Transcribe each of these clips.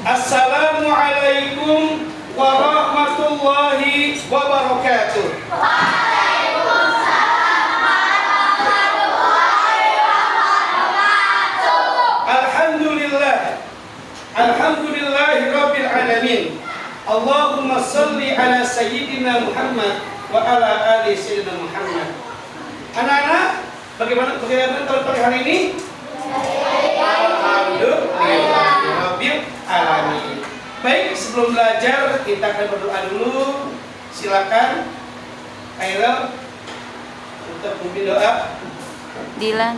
Assalamualaikum warahmatullahi wabarakatuh. Waalaikumsalam warahmatullahi wabarakatuh. Alhamdulillahi rabbil alamin. Allahumma salli ala sayyidina Muhammad wa ala ali sayyidina Muhammad. Anak-anak, bagaimana tahun hari ini? Alhamdulillahirabbil alamin. Baik, sebelum belajar kita akan berdoa dulu. Silakan Khairul untuk memimpin doa. Dilan.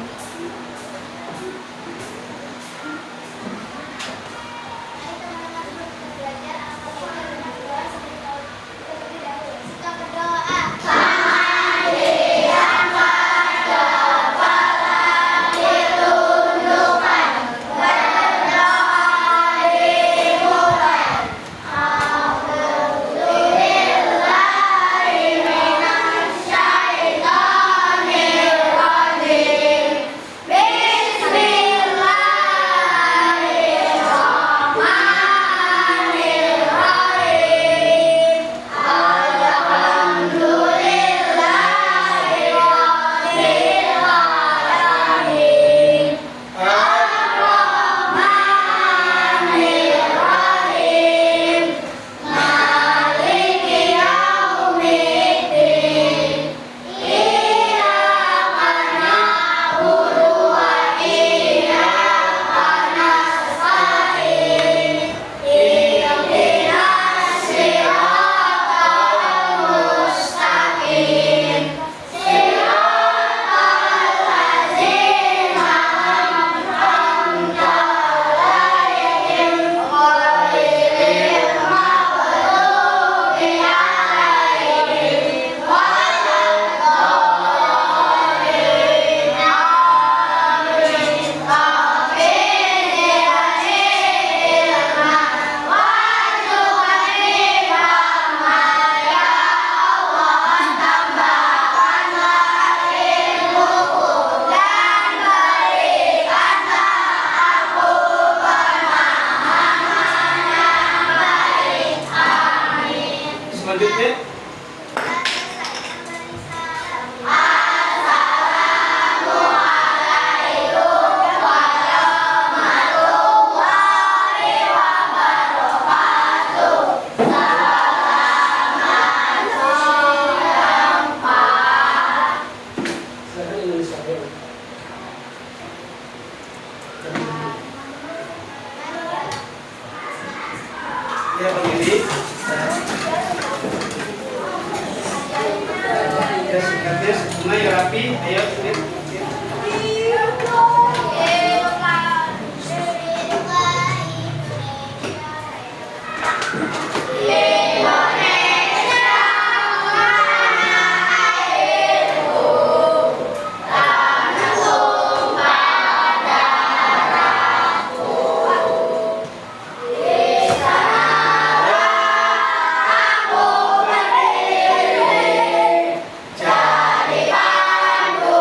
Selanjutnya ya berdiri. Ya singkatnya mulai rapi. Ayo sini. Jadi pandu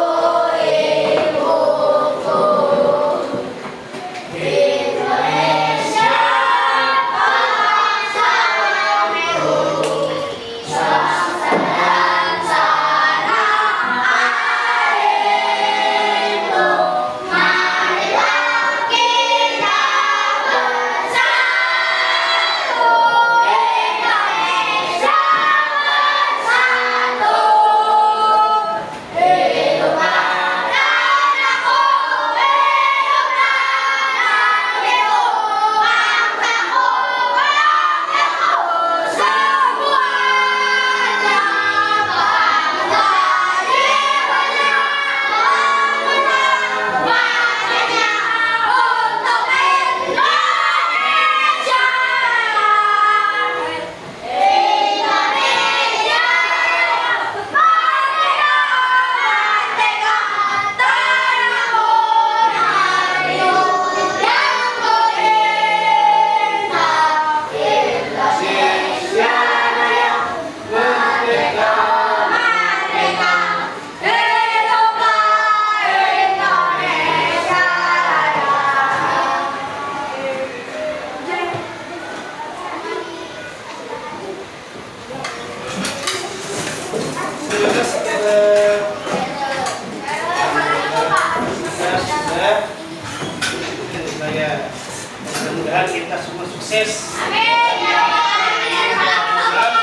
mudah-mudahan kita semua sukses. Amin. Ya Rabbal.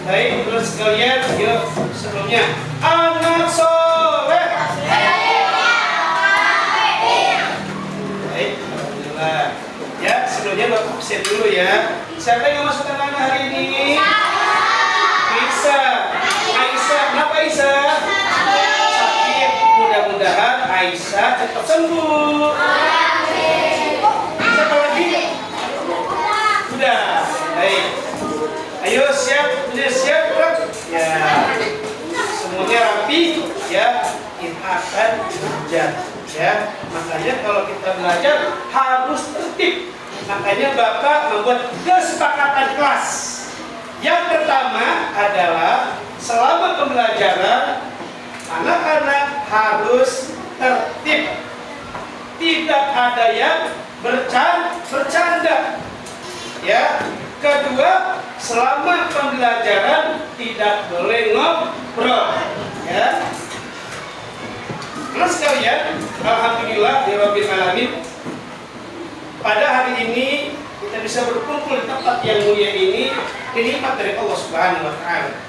Baik, terus sekalian, yuk sebelumnya anak soleh. Baik, alhamdulillah. Ya, sebelumnya Bapak absen dulu ya. Siapa yang masuk anak hari ini? Aisyah. Aisyah, kenapa Aisyah? Sakit. Mudah-mudahan Aisyah cepat sembuh. Siapa lagi? Sudah. Baik. Ayo siap, sudah siap, Bro? Ya. Semuanya rapi, ya. Kita akan belajar, ya. Makanya kalau kita belajar harus tertib. Makanya Bapak membuat kesepakatan kelas. Yang pertama adalah selama pembelajaran anak-anak harus tertib. Tidak ada yang bercanda. Ya. Kedua, selama pembelajaran tidak boleh ngobrol. Ya. Terus sekalian, alhamdulillah ya Rabbil Alamin. Pada hari ini kita bisa berkumpul di tempat yang mulia ini nikmat dari Allah Subhanahu wa taala.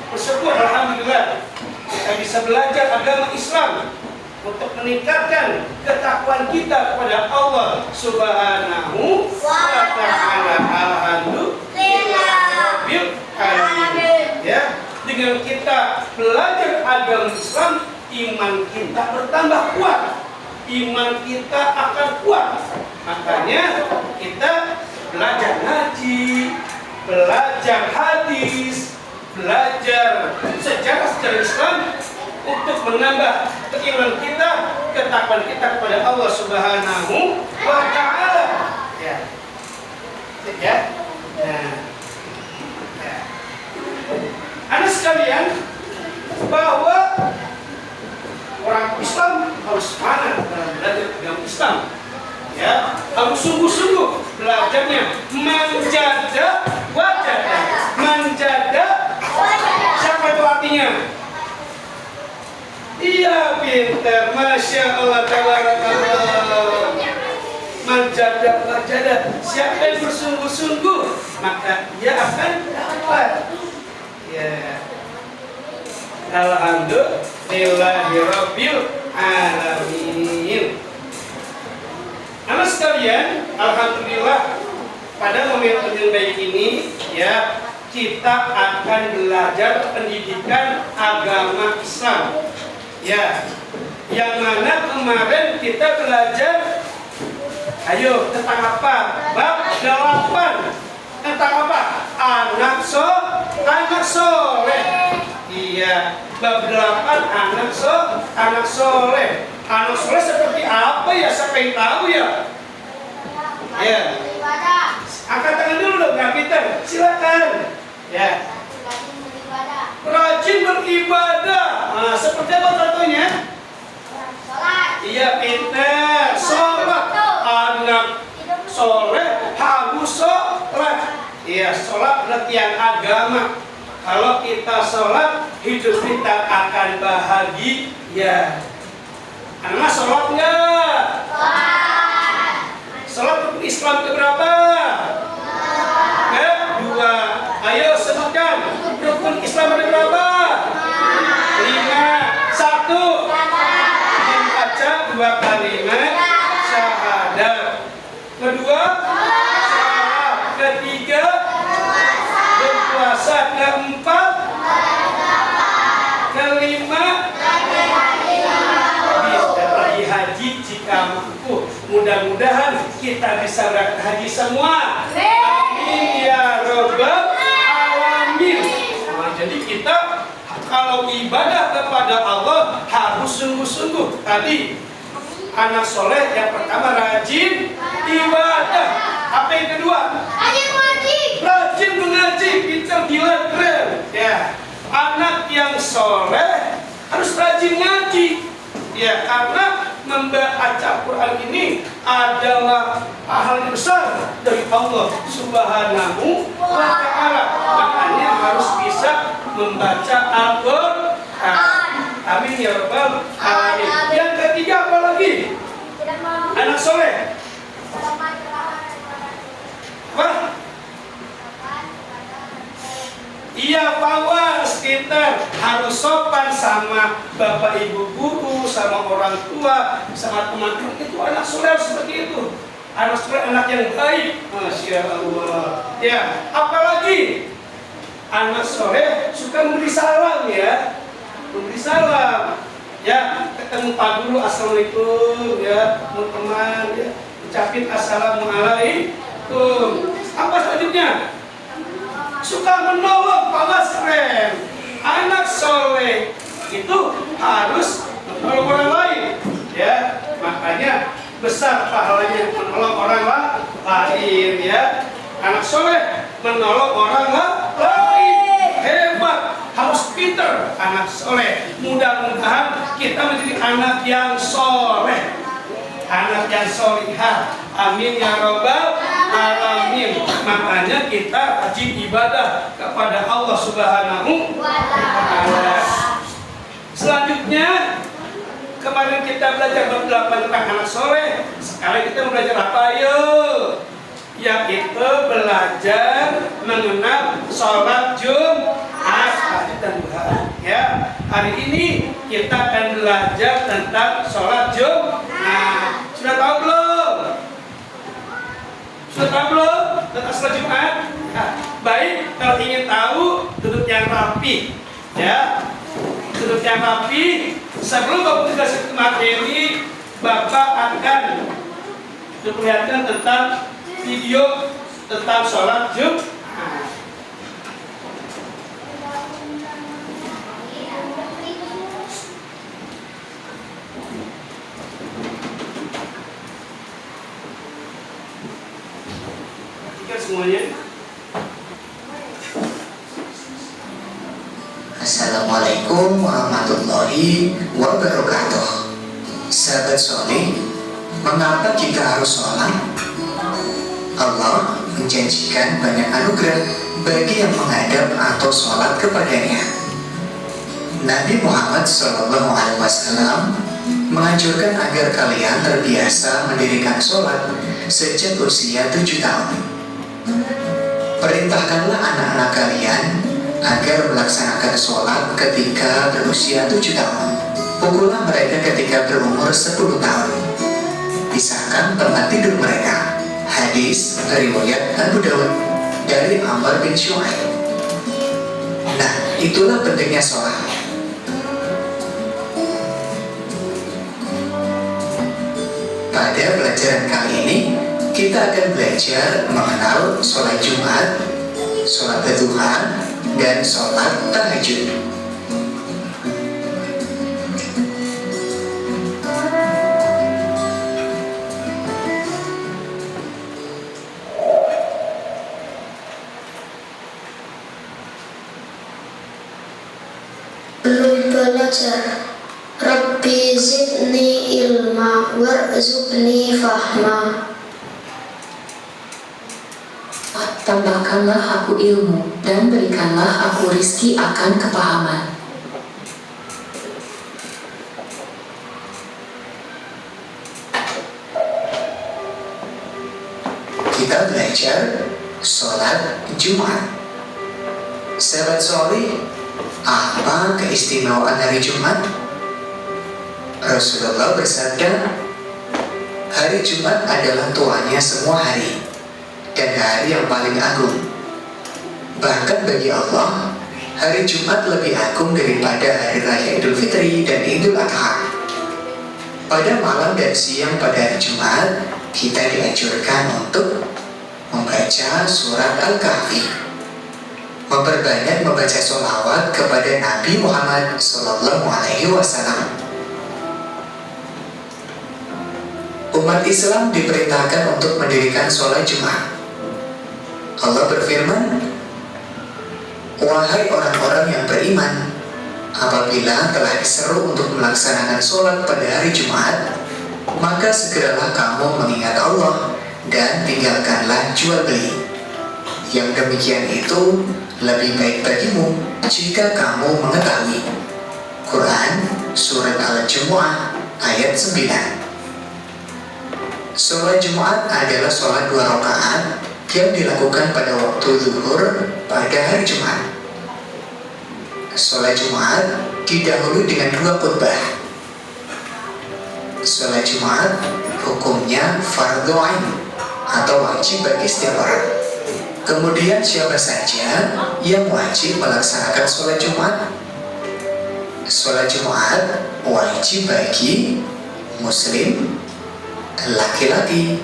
Bersyukur alhamdulillah kita bisa belajar agama Islam untuk meningkatkan ketakwaan kita kepada Allah Subhanahu wa taala. Alhamdulillah. Ya, dengan kita belajar agama Islam, iman kita bertambah kuat. Iman kita akan kuat. Makanya kita belajar ngaji, belajar hadis, belajar sejarah Islam untuk menambah keimanan kita, ketakwaan kita kepada Allah Subhanahu wa taala. Ya. Ya. Nah. Ya. Anak sekalian, bahwa orang Islam harus semangat dalam belajar agama Islam. Ya, harus sungguh-sungguh belajarnya. Menjaga wajah. Menjaga siapa itu artinya? Iya, pintar, masya Allah, tabarakallah. Menjaga wajah. Siapa yang bersungguh-sungguh, maka dia akan dapat. Ya. Alhamdulillahirabbil alamin. Anak sekalian, alhamdulillah pada momentum yang baik ini ya, kita akan belajar pendidikan agama Islam. Ya. Yang mana kemarin kita belajar tentang apa? Bab 8. Tentang apa? Anak soleh. Iya, bab 8 anak soleh. Anak soleh seperti apa ya? Siapa yang tahu ya? Ya. Angkat tangan dulu dong, Kak Peter. Silakan. Ya. Rajin beribadah. Nah, seperti apa contohnya? Iya, Peter. Sholat. Anak soleh harus sholat. Iya, sholat pengertian agama. Kalau kita sholat, hidup kita akan bahagia. Anak sholat enggak? Sholat rukun Islam keberapa? Kedua. Ayo sebutkan, rukun Islam ada berapa? 5. 1. Membaca 2 kalimat syahadat. Kedua, sholat. Ketiga, berpuasa. Keempat, kelima, bisa pergi haji jika mampu. Mudah-mudahan kita bisa berangkat haji semua. Amin ya Rabbal alamin. Nah, jadi kita kalau ibadah kepada Allah harus sungguh-sungguh. Tadi anak soleh yang pertama rajin ibadah. Apa yang kedua? Rajin mengaji. Pintar, gila, keren. Ya. Anak yang soleh harus rajin ngaji. Ya, karena membaca Quran ini adalah hal yang besar dari Allah Subhanahu wa taala. Makanya harus bisa membaca Al-Qur'an. Amin ya rabbal alamin. Yang ketiga apa lagi? Anak soleh pintar, harus sopan sama bapak ibu guru, sama orang tua, sama teman-teman. Itu anak soleh seperti itu. Anak soleh anak yang baik, masya Allah. Ya, apalagi anak soleh suka memberi salam ya, memberi salam. Ya, ketemu Pak Guru, assalamualaikum, ya, teman-teman, ya, ucapin assalamualaikum. Apa selanjutnya? Suka menolong, palas keren. Anak soleh itu harus menolong orang lain, ya, makanya besar pahalanya menolong orang lain, ya. Anak soleh menolong orang lain, hebat, harus pinter anak soleh. Mudah-mudahan kita menjadi anak yang soleh, anak yang solihah. Amin ya robbal alamin. Makanya kita rajin ibadah kepada Allah Subhanahu wa ta'ala. Selanjutnya, kemarin kita belajar bab 8 tentang anak soleh. Sekarang kita belajar apa yuk? Yaitu belajar mengenal sholat Jumat dan duha. Ya, hari ini kita akan belajar tentang sholat Jumat. Sudah tahu belum? Sudah tahu belum tentang sholat Jumat? Nah, baik, kalau ingin tahu duduk yang rapi, ya, duduk yang rapi. Sebelum Bapak menjelaskan materi, Bapak akan diperlihatkan tentang video tentang sholat Jumat. Perhatikan semuanya. Assalamualaikum warahmatullahi wabarakatuh. Sahabat soleh, mengapa kita harus sholat? Allah menjanjikan banyak anugerah bagi yang menghadap atau sholat kepadanya. Nabi Muhammad SAW menganjurkan agar kalian terbiasa mendirikan sholat sejak usia 7 tahun. Perintahkanlah anak-anak kalian agar melaksanakan sholat ketika berusia 7 tahun. Pukullah mereka ketika berumur 10 tahun. Pisahkan tempat tidur mereka. Hadis riwayat Abu Dawud dari Amr bin Shu'aib. Nah, itulah pentingnya sholat. Pada pelajaran kali ini, kita akan belajar mengenal sholat Jumat, sholat duha, dan sholat tahajud. Belum belajar. Rabbi zidni ilma warzuqni fahma. Tambahkanlah aku ilmu dan berikanlah aku rizki akan kepahaman. Kita belajar sholat Jumat. Sahabat soleh, apa keistimewaan hari Jumat? Rasulullah bersabda, hari Jumat adalah tuannya semua hari dan hari yang paling agung. Bahkan bagi Allah, hari Jumat lebih agung daripada hari raya Idul Fitri dan Idul Adha. Pada malam dan siang pada hari Jumat, kita dianjurkan untuk membaca surat Al-Kahfi, memperbanyak membaca sholawat kepada Nabi Muhammad SAW. Umat Islam diperintahkan untuk mendirikan sholat Jumat. Allah berfirman, wahai orang-orang yang beriman, apabila telah diseru untuk melaksanakan sholat pada hari Jumat, maka segeralah kamu mengingat Allah dan tinggalkanlah jual beli. Yang demikian itu lebih baik bagimu jika kamu mengetahui. Quran Surat Al-Jumu'ah ayat 9. Sholat Jumat adalah sholat 2 rakaat yang dilakukan pada waktu zuhur pada hari Jumat. Sholat Jumat didahului dengan 2 khutbah. Sholat Jumat hukumnya fardhu ain atau wajib bagi setiap orang. Kemudian siapa saja yang wajib melaksanakan sholat Jumat? Sholat Jumat wajib bagi muslim, laki-laki,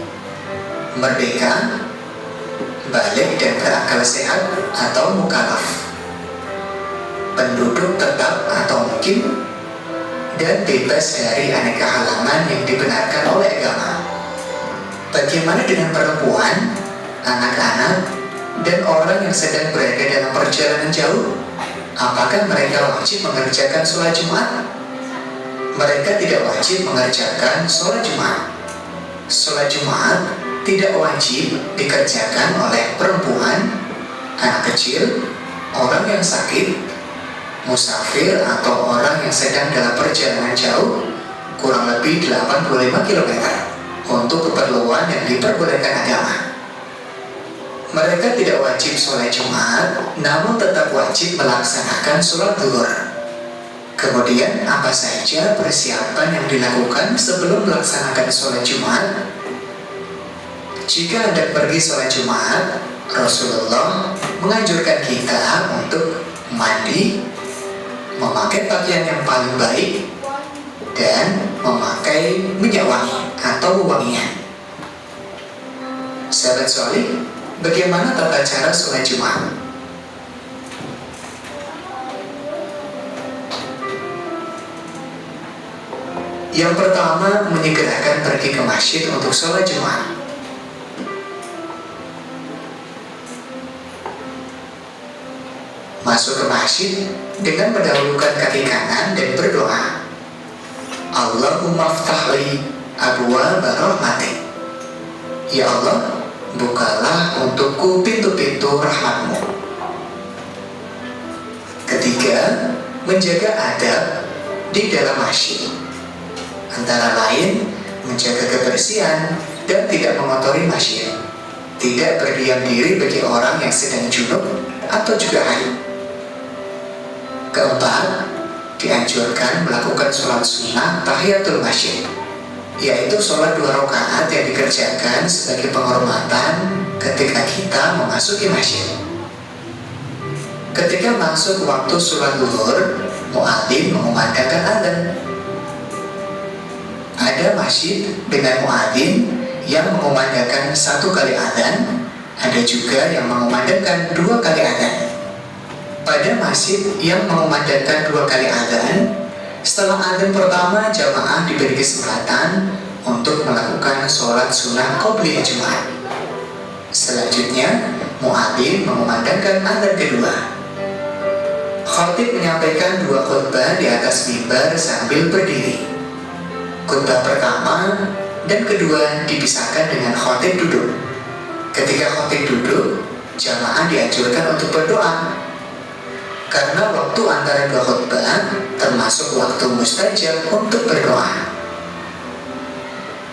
merdeka, balik dan berakal sehat atau mukallaf, penduduk tetap atau mukim, dan bebas dari aneka halangan yang dibenarkan oleh agama. Bagaimana dengan perempuan, anak-anak, dan orang yang sedang berada dalam perjalanan jauh? Apakah mereka wajib mengerjakan sholat Jumat? Mereka tidak wajib mengerjakan sholat Jumat. Sholat Jumat tidak wajib dikerjakan oleh perempuan, anak kecil, orang yang sakit, musafir, atau orang yang sedang dalam perjalanan jauh kurang lebih 85 km untuk keperluan yang diperbolehkan agama. Mereka tidak wajib sholat Jumat, namun tetap wajib melaksanakan sholat zuhur. Kemudian apa saja persiapan yang dilakukan sebelum melaksanakan sholat Jumat? Jika hendak pergi sholat Jumat, Rasulullah menganjurkan kita untuk mandi, memakai pakaian yang paling baik, dan memakai minyak wangi atau wangian. Sahabat solih, bagaimana tata cara sholat Jumat? Yang pertama, menyegerakan pergi ke masjid untuk sholat Jumat. Masuk ke masjid dengan mendahulukan kaki kanan dan berdoa, Allahumma ftahli abwaaba rahmatik. Ya Allah, bukalah untukku pintu-pintu rahmatmu. Ketiga, menjaga adab di dalam masjid, antara lain menjaga kebersihan dan tidak mengotori masjid, tidak berdiam diri bagi orang yang sedang junub atau juga haid. Keempat, dianjurkan melakukan sholat sunnah tahiyatul masjid, yaitu sholat 2 rakaat yang dikerjakan sebagai penghormatan ketika kita memasuki masjid. Ketika masuk waktu sholat zuhur, muadzin mengumandangkan adzan. Ada masjid dengan muadzin yang mengumandangkan 1 kali adzan, ada juga yang mengumandangkan 2 kali adzan. Pada masjid yang mengumandangkan 2 kali adzan, setelah adzan pertama jamaah diberi kesempatan untuk melakukan sholat sunnah qobliyah Jumat. Selanjutnya, muadzin mengumandangkan adzan kedua. Khatib menyampaikan 2 khutbah di atas mimbar sambil berdiri. Khutbah pertama dan kedua dipisahkan dengan khatib duduk. Ketika khatib duduk, jamaah dianjurkan untuk berdoa, karena waktu antara 2 khutbah termasuk waktu mustajab untuk berdoa.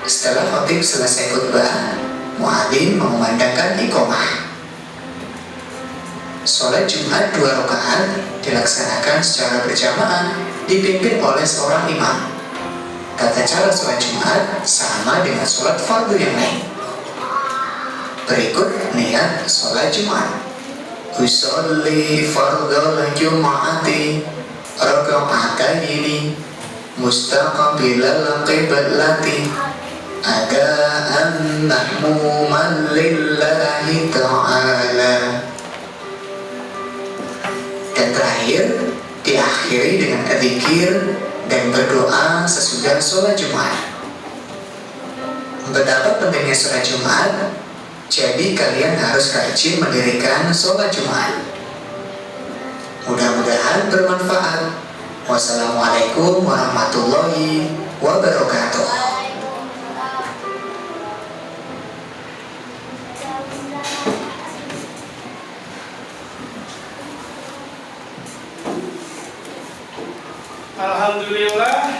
Setelah khatib selesai khutbah, muadzin mengumandangkan iqamah. Sholat Jumat 2 rakaat dilaksanakan secara berjamaah dipimpin oleh seorang imam. Tata cara sholat Jumat sama dengan sholat fardu yang lain. Berikut niat sholat Jumat. Usolli fardal Jum'ati raka'ataini mustaqbilal qiblati adaan mahmuman lillahi ta'ala. Dan terakhir, diakhiri dengan zikir dan berdoa sesudah sholat Jumat. Betapa pentingnya sholat Jumat, jadi kalian harus rajin mendirikan sholat Jumat. Mudah-mudahan bermanfaat. Wassalamualaikum warahmatullahi wabarakatuh. Alhamdulillah,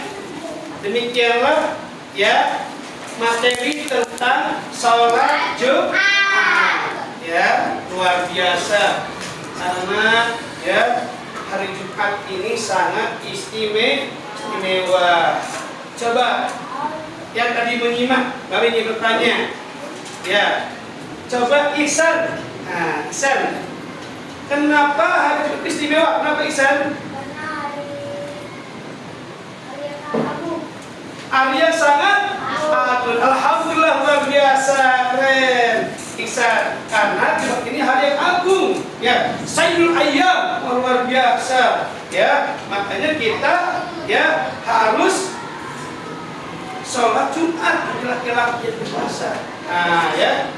demikianlah ya materi tentang sholat Jumat. Ya, luar biasa karena ya hari Jumat ini sangat istimewa. Coba yang tadi menyimak, kami ingin bertanya. Ya, coba Ihsan. Nah, Ihsan, kenapa hari Jumat istimewa? Kenapa Ihsan? Hari yang sangat agung. Alhamdulillah, luar biasa, keren. Ihsan, karena Jumat ini hari yang agung, ya, Sayyidul Ayyam, luar biasa, ya. Makanya kita, ya, harus sholat Jumat bagi laki-laki yang berpuasa. Nah, ya,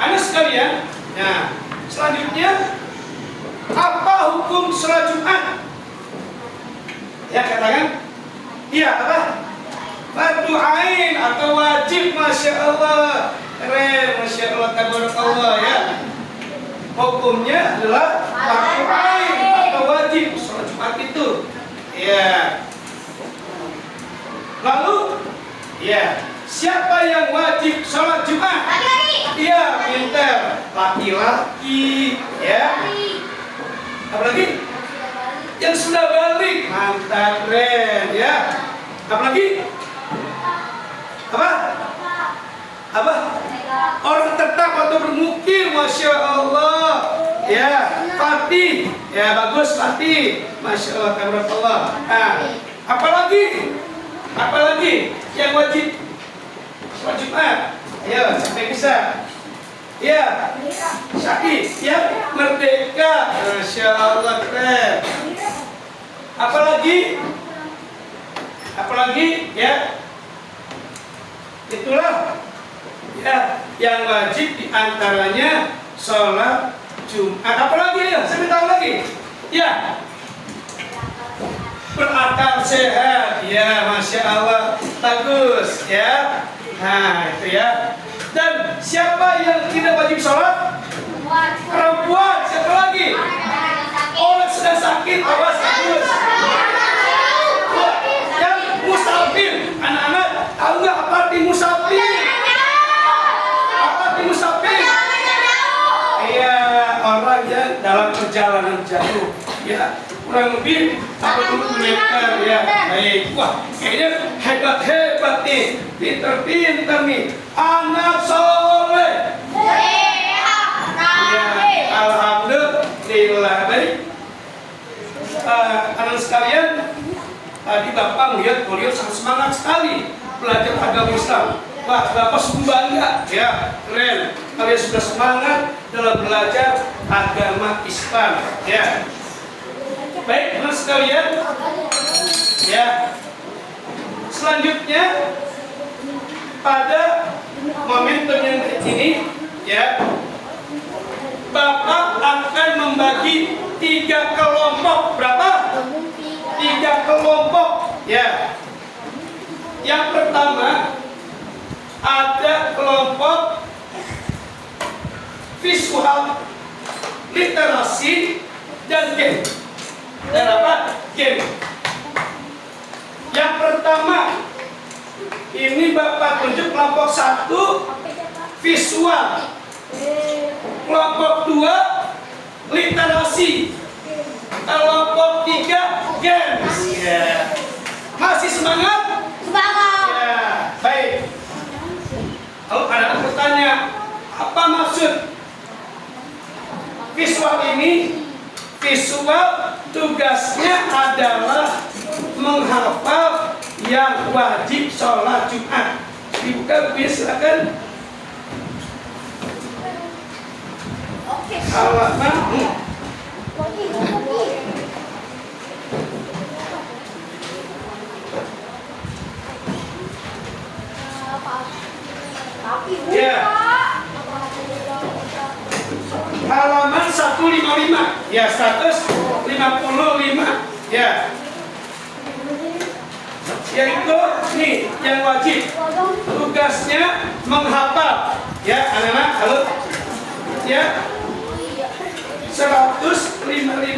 anak sekalian. Nah, selanjutnya apa hukum sholat Jumat? Ya, katakan. Iya, apa? Fardu ain atau wajib, masya Allah, keren, masya Allah, tabarakallah, ya. Hukumnya adalah fardu ain atau wajib sholat Jumat itu, ya. Lalu, ya, siapa yang wajib sholat Jumat? Iya, pintar, laki-laki, ya. Apalagi yang sudah balik, mantap, keren, ya. Apalagi? Apa? Orang tetap atau bermukim, masya Allah, ya. Fatih, ya, bagus, Fatih, masya Allah, tabarakallah. Nah, apalagi yang wajib sholat Jumat? Ayo, sampai bisa. Ya, Syahid, ya, merdeka, masya Allah, keren. Apalagi, ya, itulah, ya, yang wajib diantaranya sholat Jumat. Apalagi, ya, saya minta lagi, ya, berakal sehat, ya, masya Allah, bagus, ya. Nah, itu, ya. Dan siapa yang tidak wajib sholat? Perempuan. Siapa lagi? Orang sedang sakit, awas, bagus. Yang musafir, anak-anak tahu nggak apa arti musafir? Apa arti musafir? Iya, orang yang dalam perjalanan jauh, ya, kurang lebih 40 meter, ya. Baik, wah, kayaknya hebat nih, pinter nih, anak soleh. Ya, alhamdulillah. Baik, anak sekalian, tadi Bapak melihat beliau sangat semangat sekali belajar agama Islam. Wah, Bapak sungguh bangga, ya, keren. Kalian sudah semangat dalam belajar agama Islam, ya. Baik, anak sekalian, ya. Selanjutnya pada momentum yang ini, ya, Bapak akan membagi 3 kelompok. Berapa? 3 kelompok, ya. Yang pertama ada kelompok visual, literasi, dan game. Dan apa? Game. Yang pertama ini Bapak tunjuk kelompok 1 visual, kelompok 2 literasi, kelompok 3 games. Ya. Masih semangat? Semangat. Ya, baik. Kalau ada bertanya, apa maksud visual ini? Visual tugasnya adalah menghafal yang wajib sholat Jumat. Dibuka bukunya, silakan. Halaman ya, halaman 155, ya, 155, ya, yaitu nih yang wajib tugasnya menghafal, ya, anak-anak, halo, ya. 155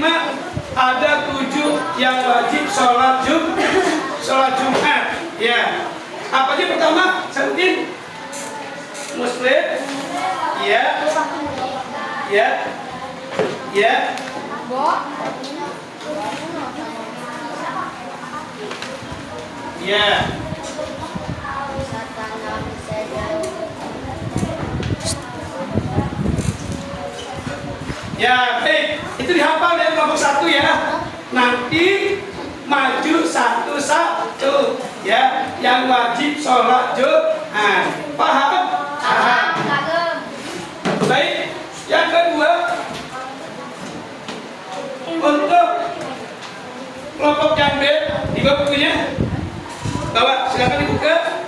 ada 7 yang wajib sholat Jumat, ya. Apa aja pertama? Sebutin. Muslim, ya, ya, ya, Ya. Ya, baik. Itu dihafal dari kelompok 1 ya. Nanti maju satu-satu ya. Yang wajib sholat Jumat. Paham? Paham. Baik. Yang kedua, untuk kelompok yang B, dibawa bukunya. Bawa, silakan dibuka.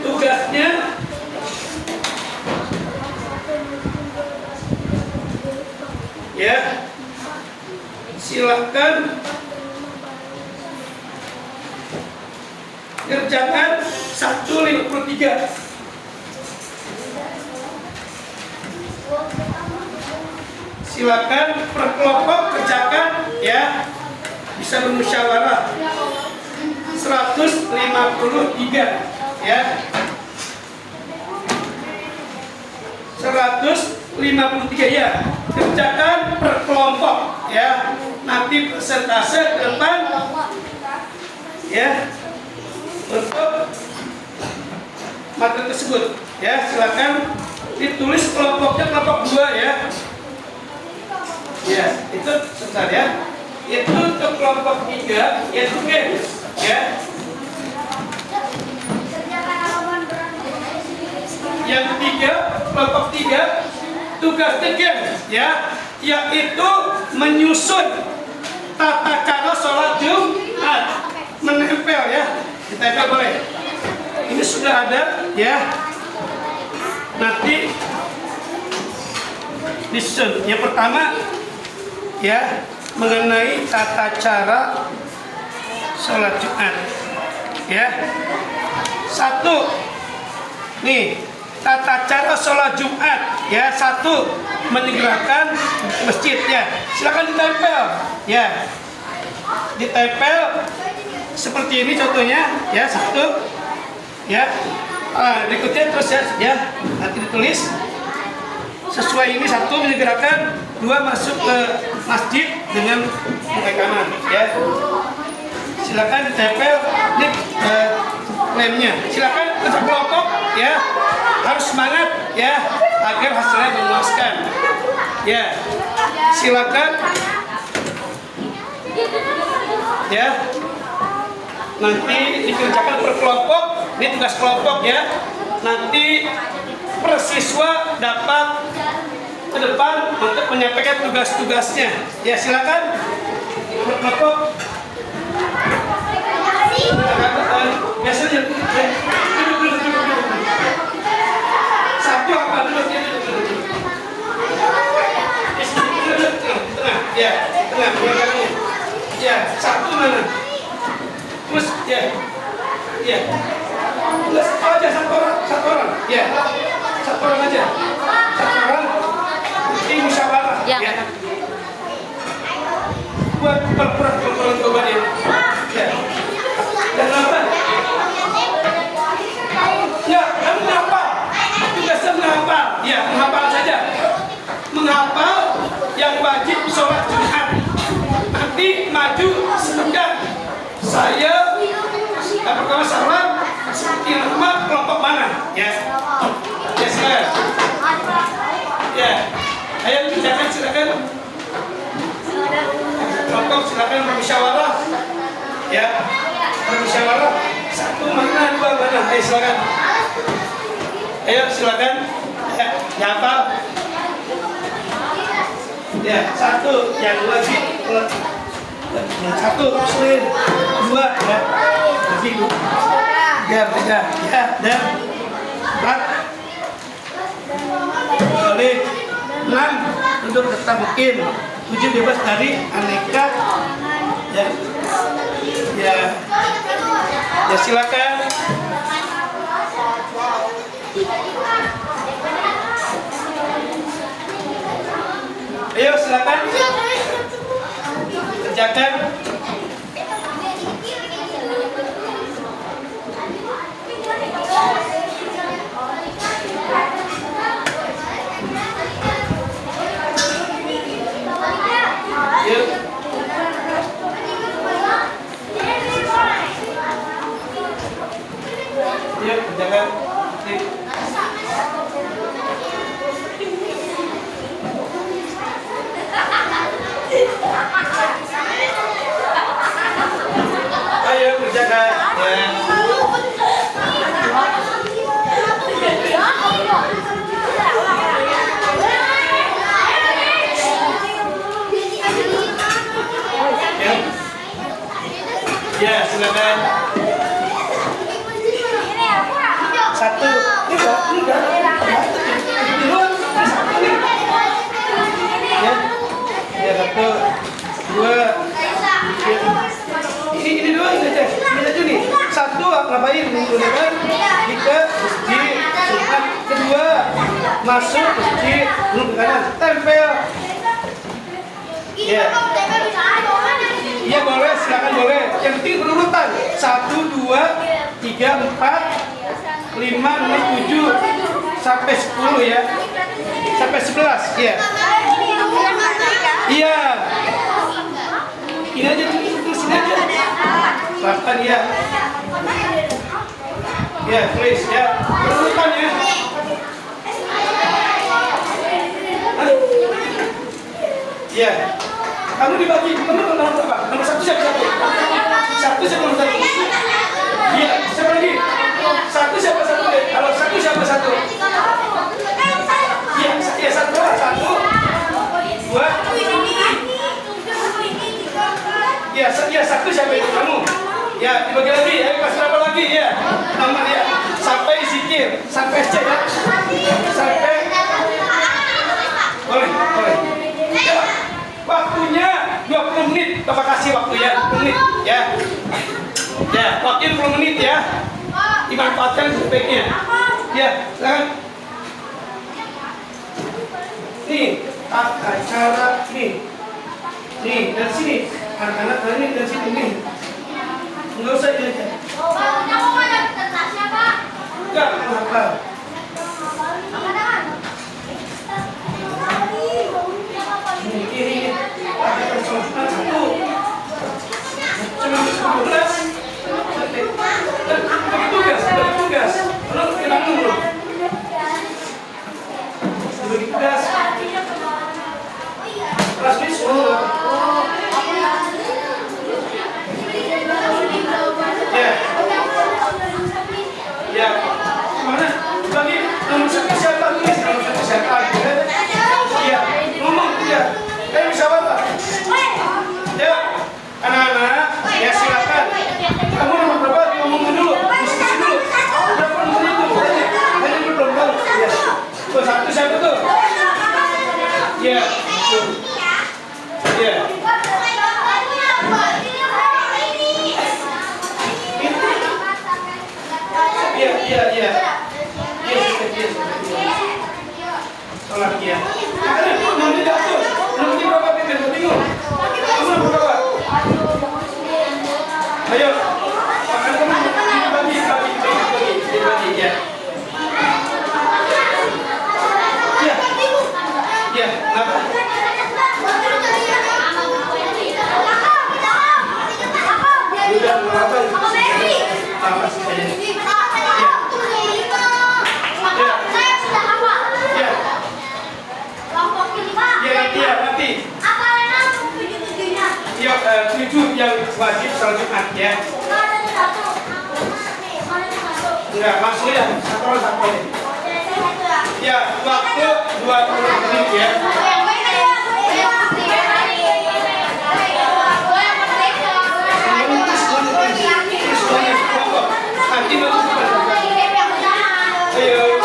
Tugasnya ya, silakan kerjakan 153. Silakan per kelompok kerjakan ya, bisa bermusyawarah. 153 ya. 153 ya. Kerjakan per kelompok ya. Nanti persentase ke depan ya untuk materi tersebut ya. Silakan ditulis kelompoknya kelompok 2 ya. Ya, itu sebentar ya. Itu untuk kelompok 3 yaitu games ya. Yang 3, kelompok 3 tugasnya games ya, yaitu menyusun tata cara sholat Jumat, menempel ya, ditempel boleh. Ini sudah ada ya. Nanti disusun. Yang pertama ya, mengenai tata cara sholat Jumat ya. 1 nih, tata cara sholat Jumat ya. 1, menyegerakan masjid ya. Silakan ditempel ya, ditempel seperti ini contohnya ya. 1 ya. Berikutnya terus ya, nanti ditulis sesuai ini. 1, menyegerakan. 2, masuk ke masjid dengan muka kanan ya. Silakan ditempel ini lemnya. Silakan kerja kelompok ya, harus semangat ya agar hasilnya memuaskan ya. Silakan ya, nanti dikerjakan per kelompok. Ini tugas kelompok ya. Nanti per siswa dapat ke depan untuk menyampaikan tugas-tugasnya ya. Silakan per kelompok. Biasanya duduk. 1 apa dulu? Tengah ya, tengah belakangnya ya. 1 mana? Terus ya, ya. Terus aja satu orang ya. 1 orang aja. 1 orang. Ini musyawarah ya. Buat peraturan coba dia. Ya. Dan apa? Ya, kamu menghafal. Tugasnya menghafal. Ya, menghafal saja. Menghafal yang wajib sholat Jumat. Nanti maju sebentar. Saya pertama salam seperti nama kelompok mana ya. Ya, silakan. Ya. Ayo silakan. Kelompok silakan bermusyawarah. Ya. Bermusyawarah. 1 mana, 2 mana. Ayo silakan. Ayo silakan. Ya, hafal. Ya, 1 yang wajib. 1 muslim. 2 ya. Wajib. 3 ya, dan 4 boleh. 6 untuk tetap mungkin. 7 bebas dari aneka ya. Ya. Ya silakan. Ayo silakan kerjakan. Yuk. kan? Ayo kerjakan ya. Ya, silakan. Satu. Enggak. Ya, satu, dua. Ini dua ini aja nih. Satu ngapain? Menggunakan ke masjid. Sunat. Kedua masuk masjid. Belum ke kanan. Tempel. Ya. Iya boleh, silakan boleh. Yang penting berurutan 1, 2, 3, 4, 5, 6, 7 sampai 10 ya. Sampai 11 ya. Iya. Ini aja tulis sini aja. Silakan ya. Ya, tulis ya. Berurutan ya. Ya. Kamu dibagi, kamu nomor berapa? Nomor 1 siapa? 1 siapa nomor 1? Iya, siapa lagi? 1 siapa 1? Kalau 1 siapa 1? Iya, ya 1 lah, 1 2 Iya, 1 siapa itu kamu? Ya, dibagi lagi, ayo kasih berapa lagi ya? Nomor ya, sampai zikir, sampai C ya. Sampai boleh. Ya. Waktunya 20 menit. Bapak kasih waktu ya, 20 menit ya. Ya, waktu 20 menit ya. Dimanfaatkan sebaiknya. Ya, silakan. Nih, tata cara nih. Nih, dari sini. Anak-anak dari sini nih. Enggak usah ini aja. Enggak, apa? Ini ada persoalan 1 cuma 15 bagi tugas belum kita belum bagi tugas kelas ini semua ya mana bagi nomor 1 siapa tulis nomor 1 siapa ya ngomong ya bisa apa? Ya, anak-anak, ya silakan. Kamu nomor berapa? Ngomong dulu, diskusi dulu. Berapa nomor itu? Hanya belum tahu. Ya. Tuh, 1 siapa tuh? Ya. Ya. Iya. Tolak ya. Nanti jatuh. Nanti berapa pindah? Bingung. Kamu nomor berapa? Ayo. Makan kamu bagi ya. Ya. Apa? Sudah berapa? Apa saja? Ya, 7 yang wajib salat Jumat ya. Enggak, langsung ya. Satu. Ya, waktu 20 menit ya. Nanti ayo.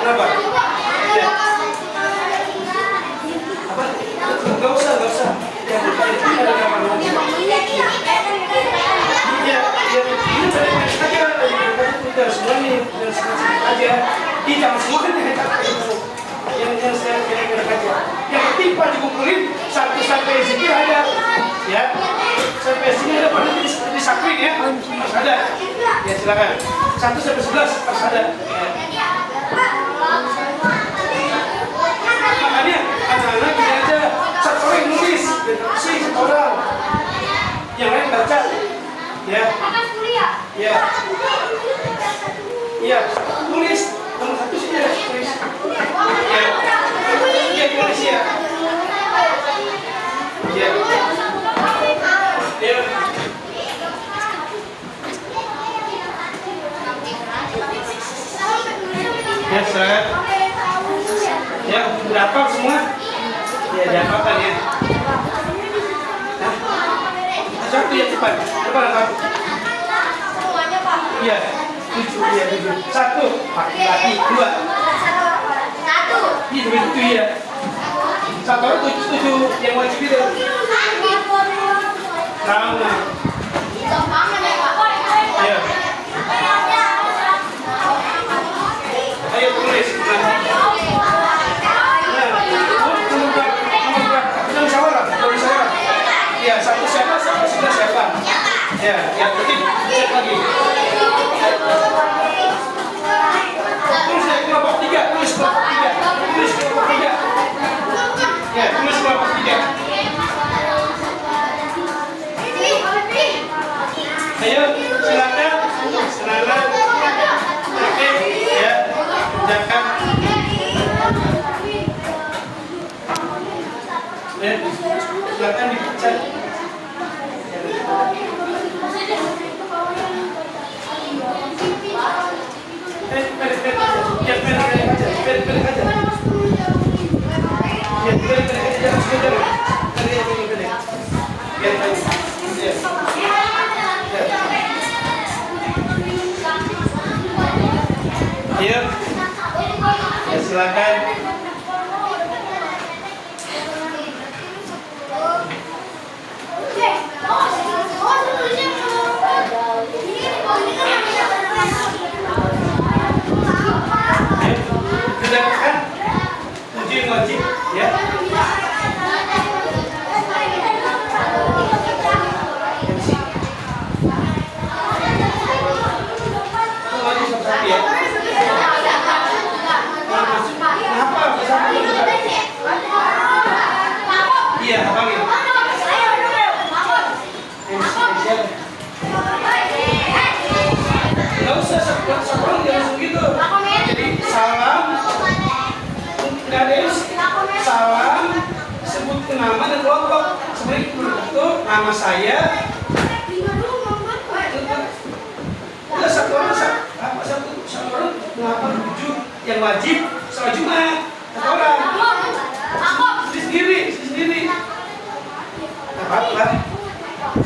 Kenapa? Ya. Apa? Enggak usah. Ya, ini aja. Jangan semua kan yang saya kira-kira aja. Yang penting Pak dikumpulin 1 sampai zikir ada, ya. Sampai sini ada pada disakuin ya, harus ada. Ya silakan. 1 sampai 11 harus ada. Ya. Makanya anak-anak gini aja, satu orang yang nulis, satu orang, yang lain baca. Ya. Ya. Iya, tulis nomor 1 sih ya, tulis. Ya. Iya, tulis ya. Ya. Ya. Ya, silakan. Ya, berapa semua? Ya, dapatkan ya. Nah, satu ya cepat. Cepat angkat. Iya, 7 ya 7. 1 laki-laki, 2. 1. Itu ya. 1 orang 7 yang wajib itu. Sama. Ya. Ayo tulis. Ya, 1 siapa, 1 siapa. Ya, ya, berarti cek lagi. Tulis dari kelompok 3, tulis kelompok 3. Tulis kelompok 3. Ya, tulis kelompok 3. Ayo, silakan. Silakan. Oke, ya. Jangan. Ya, silakan dibaca. Iya, ya silakan. Kerjakan 7 yang wajib, ya. Ya. Iya, hafalin. Nggak usah sekolah dia langsung gitu. Jadi salam, nggak ada yang salam, sebut nama dan kelompok. Sebenarnya itu nama saya. Udah satu orang mengapa 7 yang wajib sholat Jumat. Satu orang. Sendiri. Apa?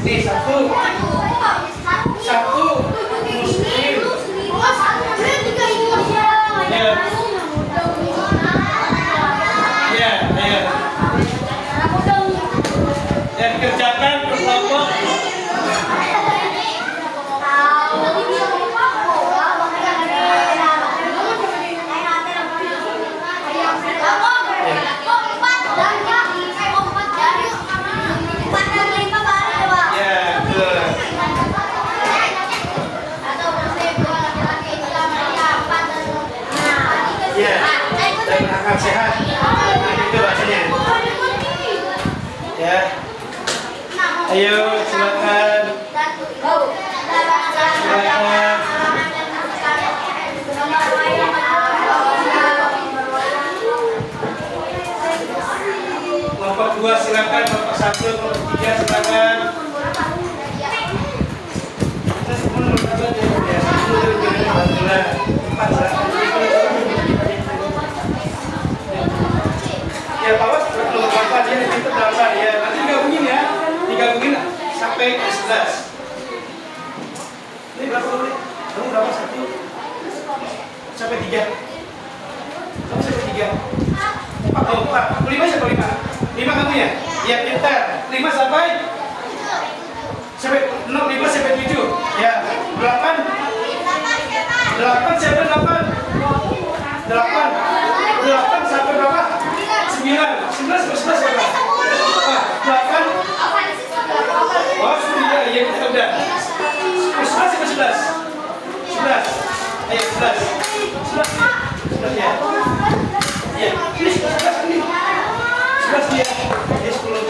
Nih 1 muslim. Ya, ayo. Dan kerjakan kelompok. Dan sehat. Itu bahasanya. Ya. Ayo silakan. Kelompok 2 silakan, kelompok 1, kelompok 3 silakan. Ya, awas kelompok 4 ya, itu berapa ya? Nanti digabungin ya. Digabungin sampai 11. Ini berapa dulu? Kamu berapa? 1 sampai 3. Kamu sampai 3. 4, 5 siapa 5? 5 kamu ya? Ya, pintar. 5 sampai 6, 5 sampai 7. Ya, 8 sampai 8. 8 sampai berapa? 11 berapa? 8. Oh, sudah, ya kita udah. 11. 11. Ayo 11. 11 ya. Ya, ini 11 ini. 11 dia. Ya 10. 11.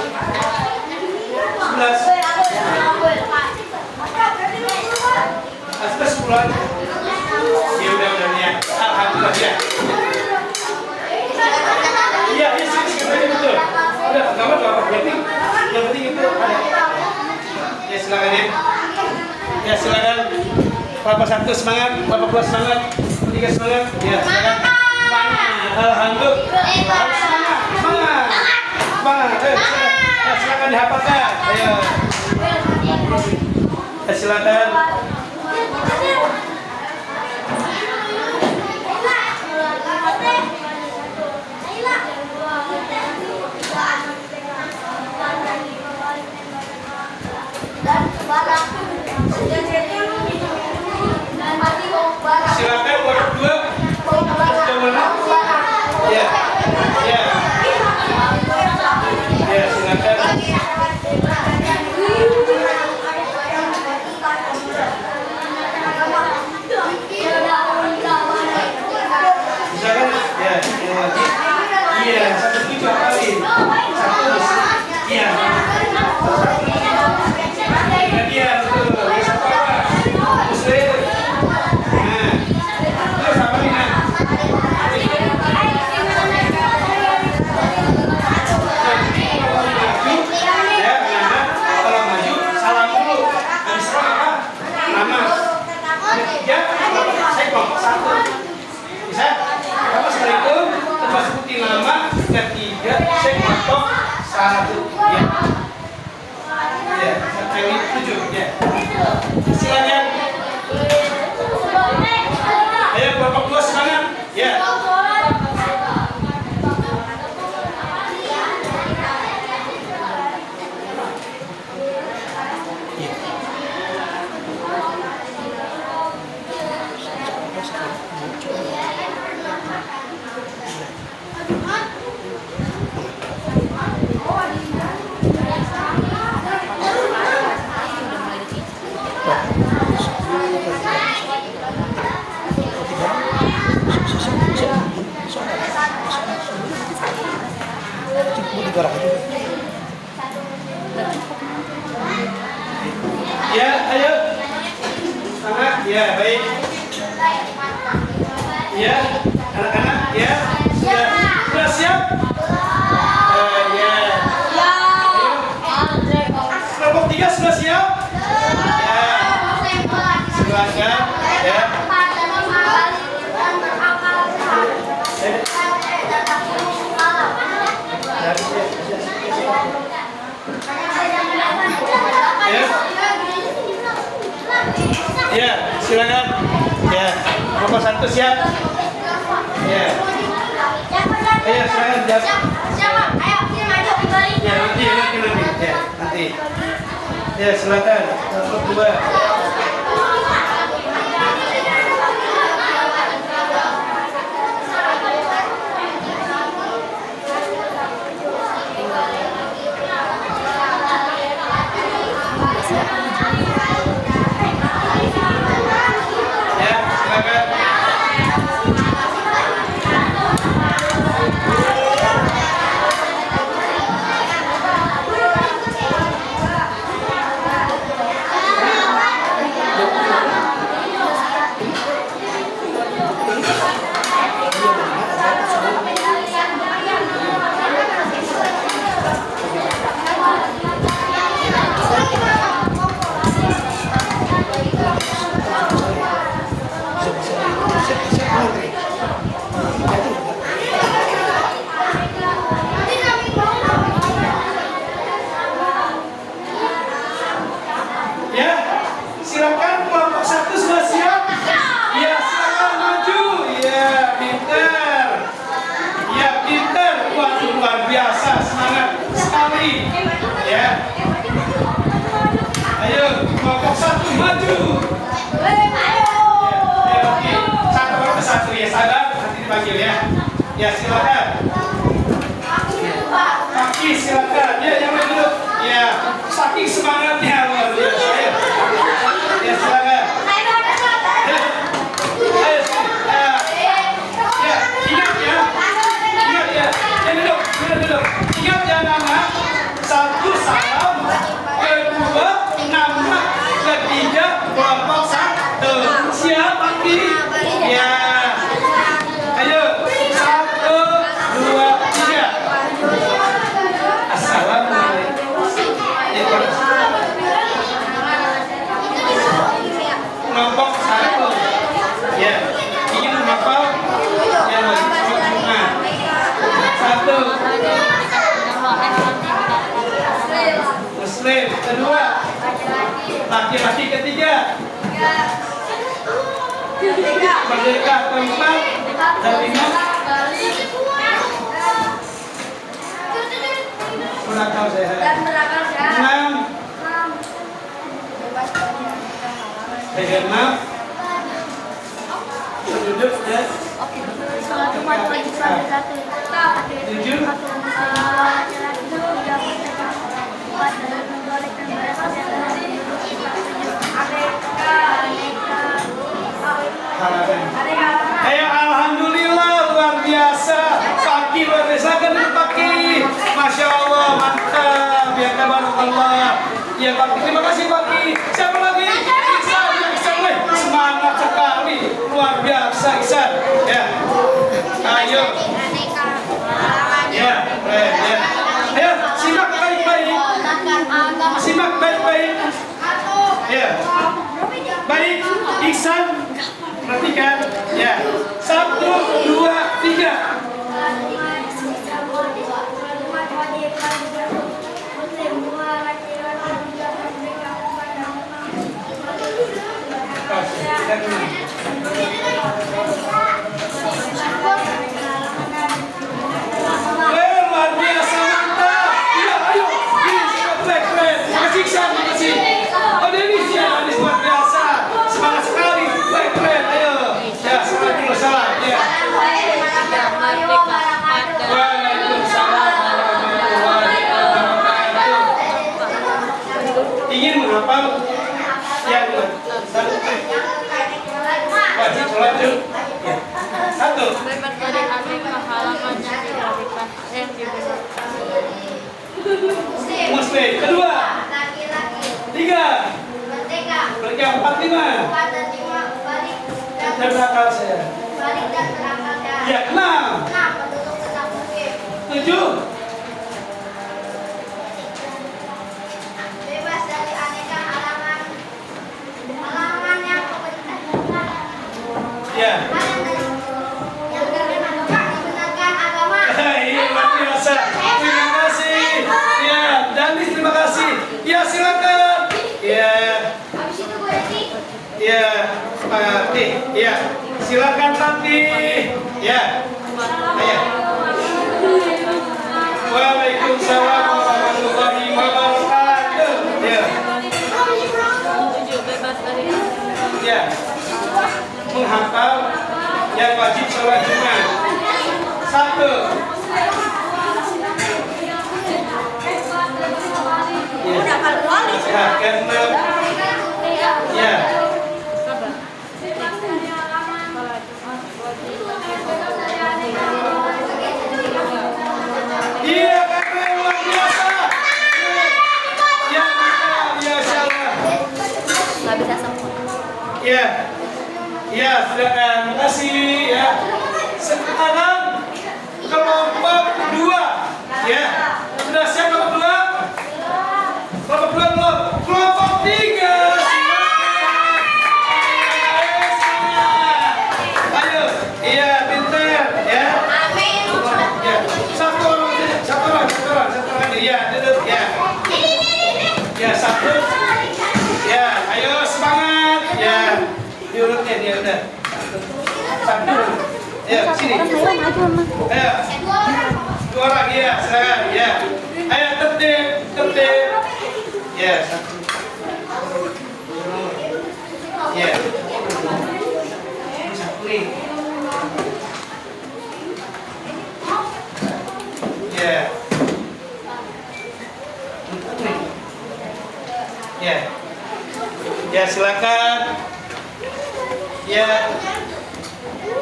10 aja. Ya udah ya. Alhamdulillah ya. Iya, sih aja betul. Udah, enggak apa-apa. Yang penting itu ada. Ya silakan ya. Ya silakan. Papa 1 semangat, Papa 2 semangat, 3 semangat. Ya silakan. Alhamdulillah. Semangat. Ya silakan dihafalkan. Ayo. Ya silakan. Silakan nomor 2. Ya. Ya. Ya, silakan. Silakan. Ya, yang lagi. Iya, 1 juga kali. 1. Iya. Iya, betul. Muslim. Nah. Terus apa nih, Nak? Ya, anak. Kalau maju, salam dulu. Habis itu apa? Nama. Ya, saya kelompok 1. Bisa? Apa Assalamualaikum? Terus sebutin nama. Ketiga, saya kelompok 1. Ya. Ya, sampai 7. Ya. Silakan. Ayo kelompok 2 semangat. Ya. Ya, ayo. Semangat. Ya, baik. Ya, anak-anak. Ya. Sudah siap? Ya. Kelompok 3 sudah siap? Ya. Silakan. Ya. Ya, silakan. Ya, kelompok 1 siap. Ya. Ayo silakan jawab. Ya, nanti. Ya, nanti. Ya, silakan. Kelompok 2. Ya, silakan. Muslim. Kedua, laki-laki. Ketiga, merdeka. Keempat, dan lima, berakal sehat. Enam, genap, penduduk ya. Tujuh, harapan. Ayo, alhamdulillah, luar biasa. Paki luar biasa kan Paki. Masya Allah, mantap. Ya tabarakallah. Ya Paki, terima kasih Paki. Siapa lagi? Iksan, semangat sekali. Luar biasa Iksan. Ya. Ayo. Ya, keren ya. Ayo, simak baik-baik. Simak baik-baik. Ya. Baik, Iksan. Perhatikan. Ya. 1, 2, 3. Luar biasa, mantap. Ya, ayo. Ini sangat keren. Makasih Iksan, makasih. Oh, Denis ya, Denis luar biasa. Semangat sekali. Baik, keren. Ayo. Ya, salam dulu, salam. Ya. Waalaikumsalam warahmatullahi wabarakatuh. Ingin menghafal yang wajib sholat yuk. Ya. 1. Bebas dari aneka halaman yang diberikan yang diberikan. Muslim. Kedua. 3. Mereka 4, 5. Dan berakal saya. Ya, 6. 7. Bebas dari aneka halaman yang Ya. yang dibenarkan agama. Iya, luar biasa. Terima kasih. Ya, Danis terima kasih. Ya, silakan. Ya. Habis itu gue sih. Ya, Tati. Ya. Silakan Tati. Ya. Ayo. Waalaikumsalam warahmatullahi wabarakatuh. Ya. 7. Bebas dari Ya. Menghafal yang wajib sholat Jumat. 1. Ya. Genap. Ya. Iya, keren, luar biasa. Ya, mantap, ya, insyaallah. nggak bisa semua. Ya, ya, silakan. Makasih ya. Sekarang kelompok 2. Ya, sudah siap kelompok 2? Kelompok 2 belum? Kelompok 3. Ayo, iya, pintar ya. Ya, satu orang ya, duduk ya. Ya, 1. Ya, ayo semangat. Ya, diurutnya dia udah. 1. Ya, sini. Ayo. 2 orang ya, silakan ya. Ayo tertib. Ya, 1. Ya. 1 nih. Ya. Ya. Ya, silakan. Ya.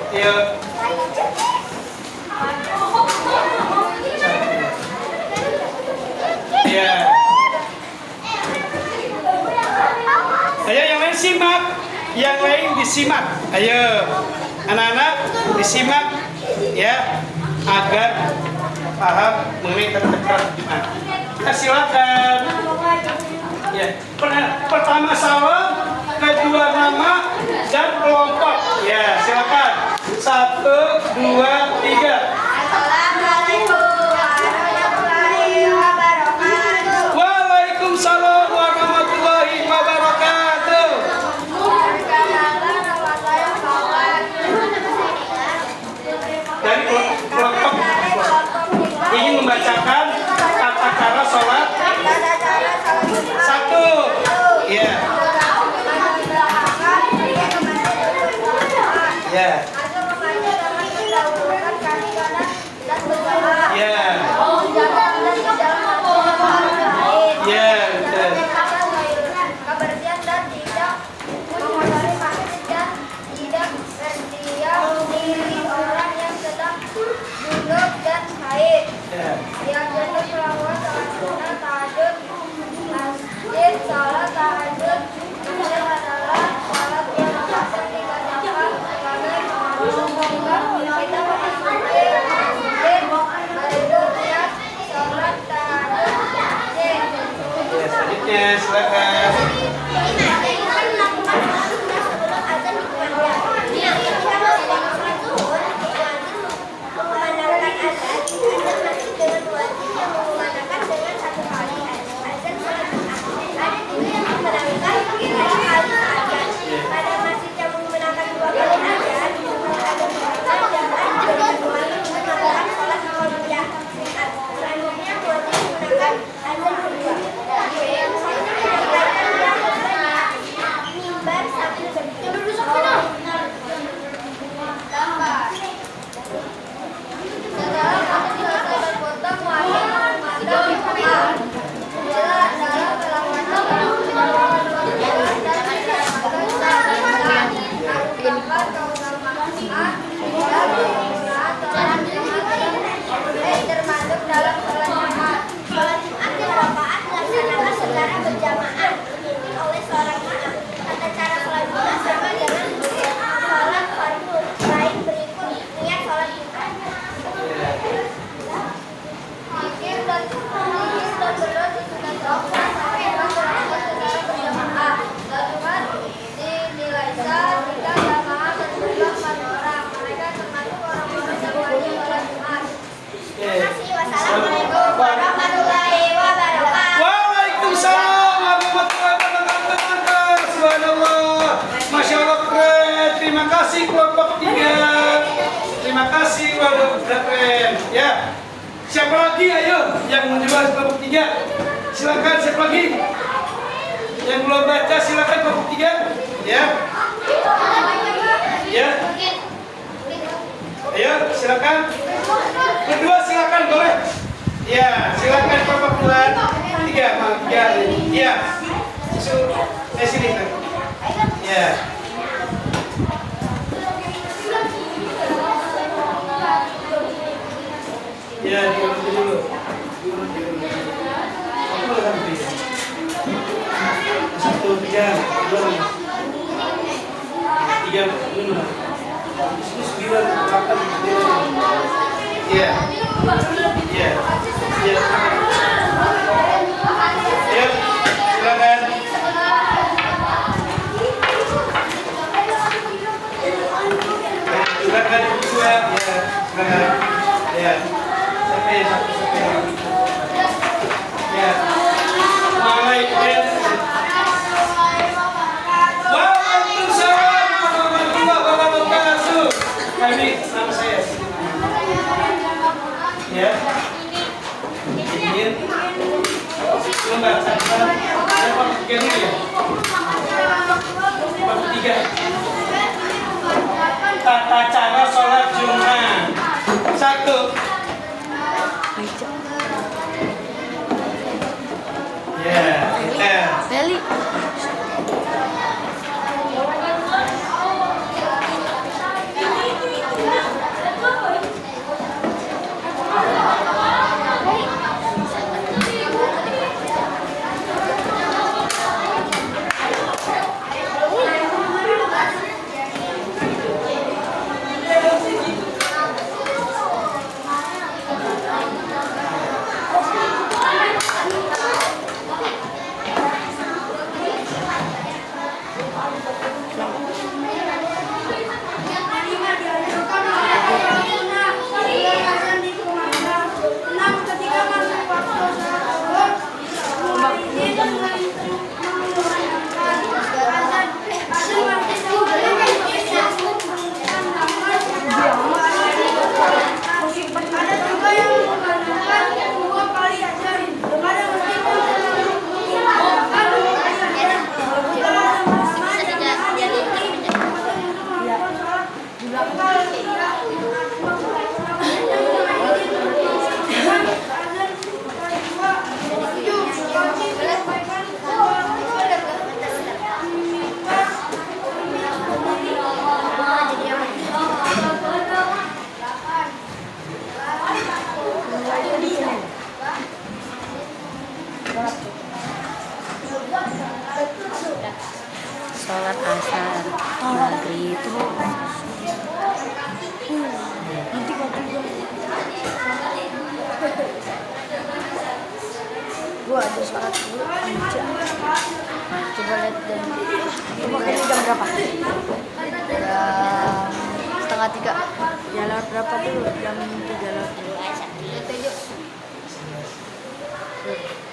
Yuk. Ya. Ayo yang lain simak. Yang lain disimak. Ayo. Anak-anak disimak ya agar paham mengenai tata Jumat. Ya, silakan. Ya, pertama salam, kedua nama dan kelompok. Ya, silakan. 1, 2, 3. Assalamualaikum kita sholat tahajud. Ya, selanjutnya silakan. Termasuk dalam sholat Jumat. Sholat Jumat berrakaat dilaksanakan secara berjamaah dipimpin oleh seorang imam. Tata cara sholat Jumat sama dengan sholat fardu lain berikut niat sholat Jumat. Zikir dan berdoa disunahkan sampai secara berjamaah. Sholat Jumat dinilai sah jika jamaah berjumlah 4 orang. Mereka termasuk orang-orang yang wajib sholat Jumat. Terima kasih. Wassalamualaikum warahmatullahi wabarakatuh. Waalaikumsalam warahmatullahi wabarakatuh. Subhanallah. Masya Allah keren. Terima kasih kelompok 3. Terima kasih kelompok keren. Ya. Siapa lagi ayo yang menjual kelompok 3? Silakan siapa lagi? Yang belum baca silakan kelompok 3. Ya. Ya. Ayo silakan. Kedua silakan boleh. Ya, silakan kelompok 2, 3, 3. Ya. Sini. Ya. Ya, diurut dulu. Aku boleh ganti. 1, 3, 2, 3, 5. 9, 8, 9. Ya. Ya. Ya. Ya, silakan. Silakan kedua. Ya, silakan. Ya. Sampai. Ya. Waalaikumsalam warahmatullahi wabarakatuh. Kami nama saya. Ya. Ingin membacakan kelompok 3 dulu ya. Kelompok 3. Tata cara sholat Jumat. 1. Ya, kita. Beli. Coba ini jam berapa? Jam setengah 3. Jalan berapa dulu? Jam 3 lewat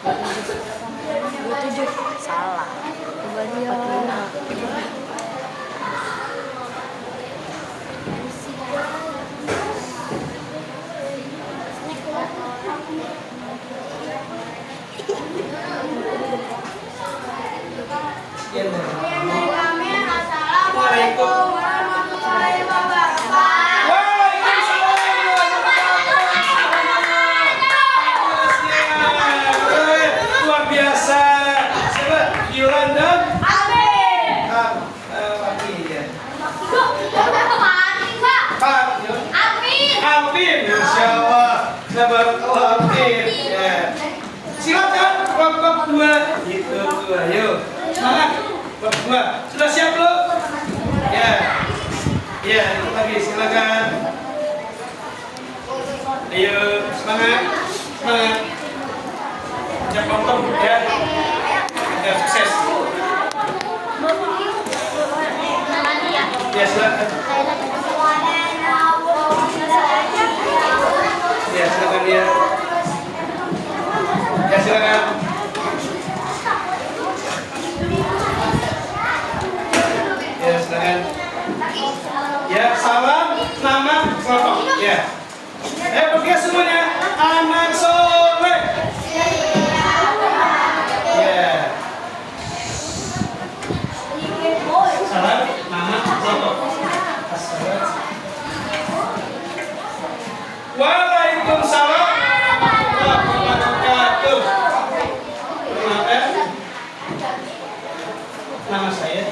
27. Salah. Coba dia. Assalamualaikum warahmatullahi wabarakatuh. Luar biasa. Siapa? Yulan dan Amin. Pak. Amin. Amin. Masya Allah. Tabarakallah. Amin. Ya. Silakan kelompok 2. Itu tuh. Ayo. Semangat. Kelompok 2. Sudah siap belum? Ya. Ya, itu lagi silakan. Ayo, semangat. Semangat. Jangan potong ya. Ya, sukses. Ya, silakan. Ya, silakan dia. Ya, silakan. Ya, silakan. Ya, salam, nama, kelompok. Ya. Bergerak semuanya. Anak soleh. Ya. Salam, nama, kelompok. Waalaikumsalam warahmatullahi wabarakatuh. Perkenalkan, nama saya.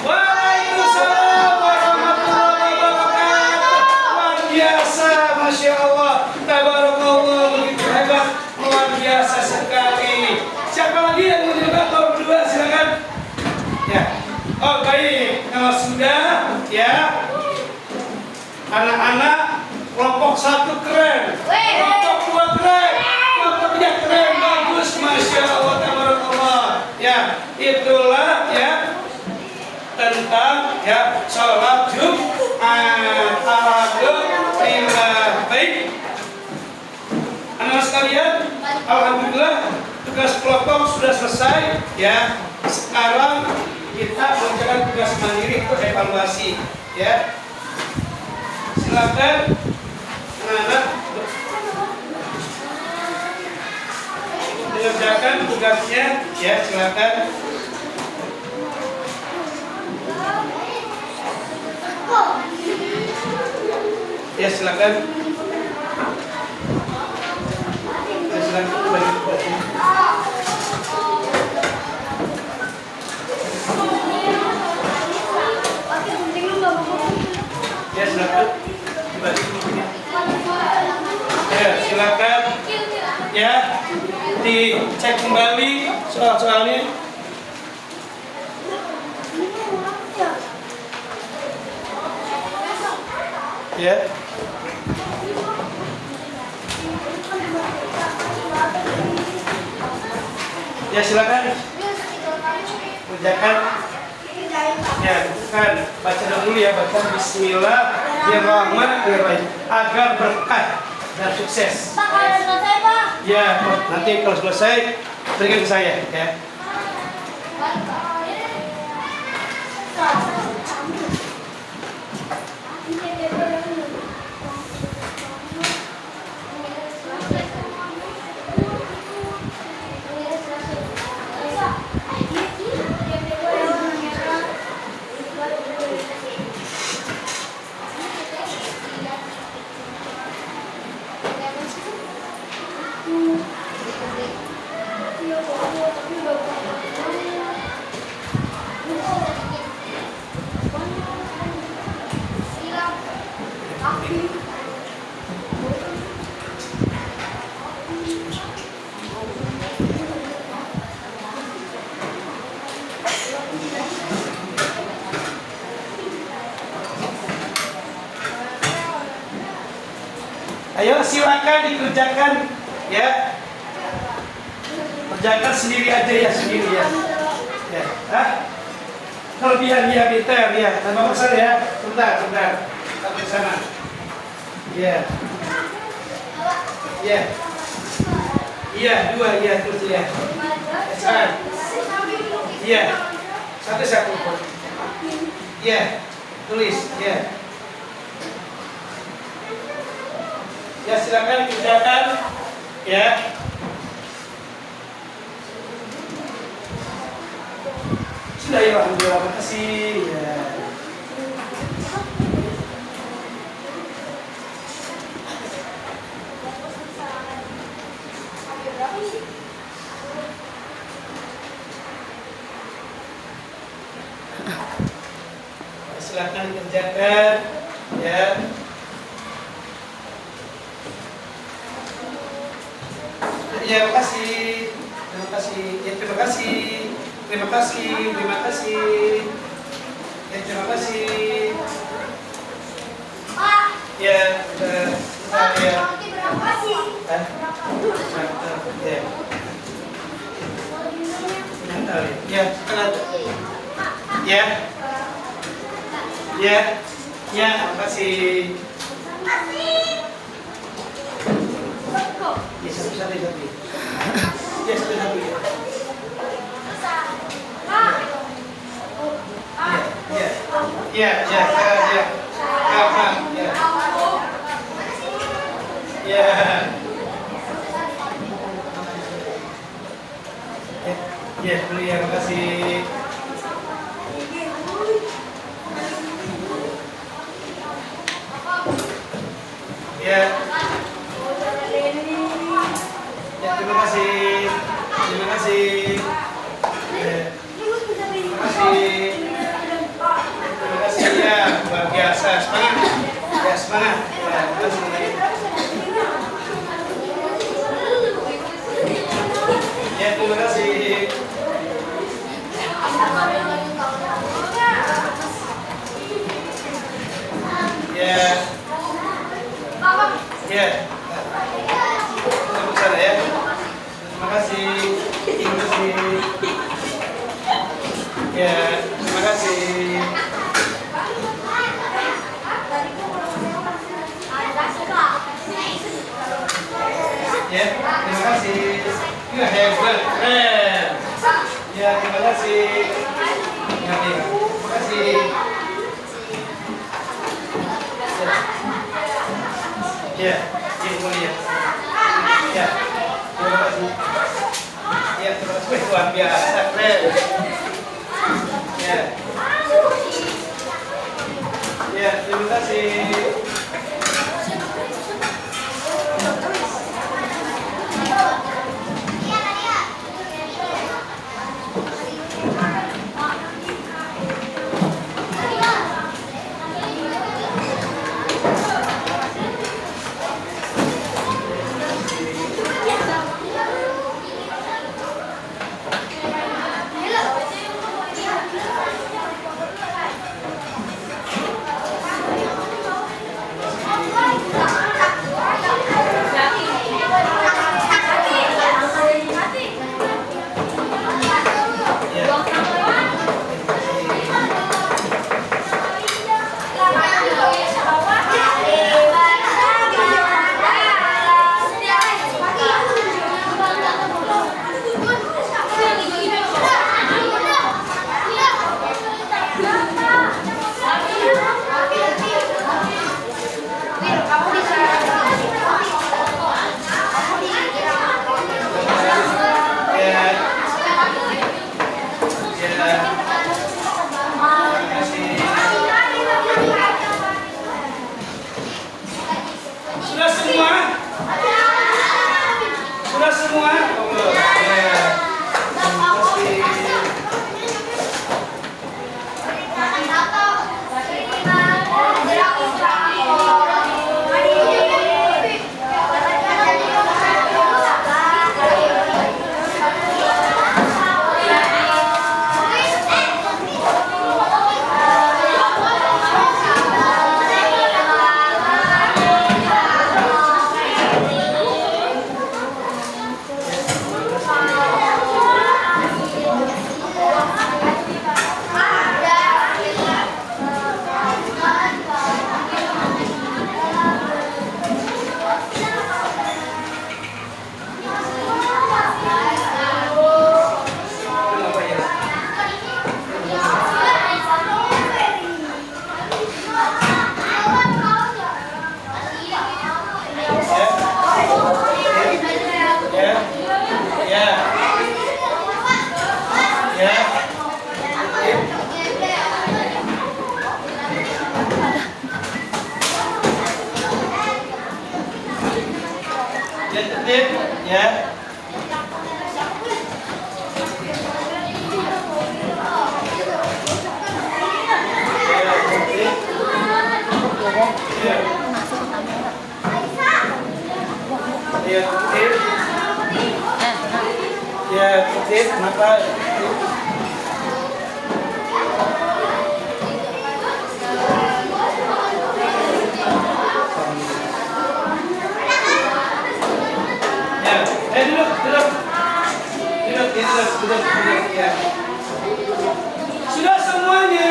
Waalaikumsalam warahmatullahi wabarakatuh. Luar biasa, masya Allah, tabarakallah, begitu hebat, luar biasa sekali. Siapa lagi yang mau juga nomor 2, silakan. Ya. Oh baik, kalau sudah, ya. Anak-anak kelompok 1 keren, kelompok 2 keren, kelompok 3 keren, bagus, masya Allah, tabarakallah. Ya, itulah ya. Tentang ya sholat Jumat. Alhamdulillah. Baik, anak sekalian, alhamdulillah tugas kelompok sudah selesai ya. Sekarang kita mengerjakan tugas mandiri untuk evaluasi ya. Silakan anak-anak mengerjakan tugasnya ya, silakan. Ya silakan. Ya silakan. dicek kembali soal-soalnya. Ya. Ya silakan. Kerjakan. Ya, bukan baca dulu ya, baca Bismillahirrahmanirrahim agar berkah dan sukses. Pak, kalau selesai, Pak. Ya, nanti kalau selesai berikan ke saya ya. Ayo silakan dikerjakan ya. Kerjakan sendiri aja ya, sendiri ya. Ya, kelebihan ya pinter ya. Tambah besar ya. Bentar. Sampai sana. Ya. Ya. Iya, 2 ya terus ya. Sekarang. Iya. Satu. Iya. Tulis ya. Ya silakan kerjakan ya. Sudah ya, alhamdulillah, terima kasih ya. Silakan kerjakan ya. Ya, terima kasih. Ya, terima kasih. Ya, terima kasih. Pak. Ya, Pak, ya. roti berapa sih? Ya, terima kasih. Ya, satu. Ya, satu ya. Ya. Ya, terima kasih. Ya. Ya, terima kasih. Ya. Terima kasih ya, luar biasa. Semangat. Ya, semangat. Ya, terima kasih. Ya, terima kasih. Ya. Ya. Terima kasih ya. Terima kasih. Ya, terima kasih. Ya, terima kasih. Ya, hebat. Ya, terima kasih. Ya, terima kasih. Ya, mulia. Ya, terima kasih. Ya, terima kasih. Luar biasa, keren. Ya. Ya, terima kasih. Ya. Ya, kutip. Ya, kutip. Mata. Ya, duduk, ya. Sudah semuanya?